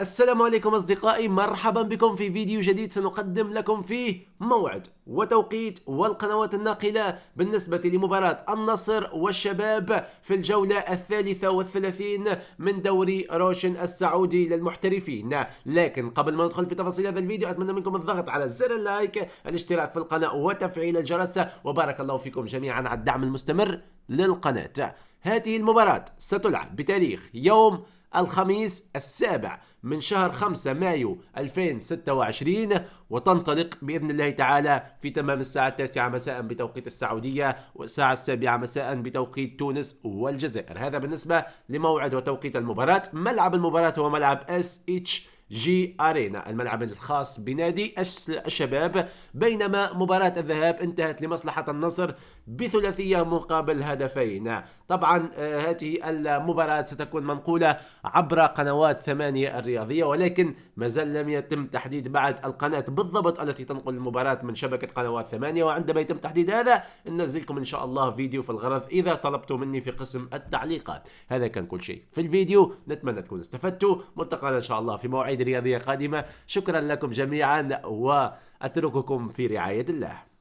السلام عليكم أصدقائي، مرحبا بكم في فيديو جديد سنقدم لكم فيه موعد وتوقيت والقنوات الناقلة بالنسبة لمباراة النصر والشباب في الجولة 33 من دوري روشن السعودي للمحترفين. لكن قبل ما ندخل في تفاصيل هذا الفيديو أتمنى منكم الضغط على زر اللايك، الاشتراك في القناة وتفعيل الجرس، وبارك الله فيكم جميعا على الدعم المستمر للقناة. هذه المباراة ستلعب بتاريخ يوم الخميس 7 من شهر 5 مايو 2026، وتنطلق بإذن الله تعالى في تمام الساعة 9 مساء بتوقيت السعودية والساعة 7 مساء بتوقيت تونس والجزائر. هذا بالنسبة لموعد وتوقيت المباراة. ملعب المباراة هو ملعب SHG أرينا، الملعب الخاص بنادي الشباب، بينما مباراة الذهاب انتهت لمصلحة النصر بثلاثية مقابل هدفين. طبعا هذه المباراة ستكون منقولة عبر قنوات 8 الرياضية، ولكن ما زال لم يتم تحديد بعد القناة بالضبط التي تنقل المباراة من شبكة قنوات 8، وعندما يتم تحديد هذا ننزلكم إن شاء الله فيديو في الغرض إذا طلبتوا مني في قسم التعليقات. هذا كان كل شيء في الفيديو، نتمنى تكونوا استفدتوا. ملتقانا إن شاء الله في مواعيد رياضية قادمة. شكرا لكم جميعا وأترككم في رعاية الله.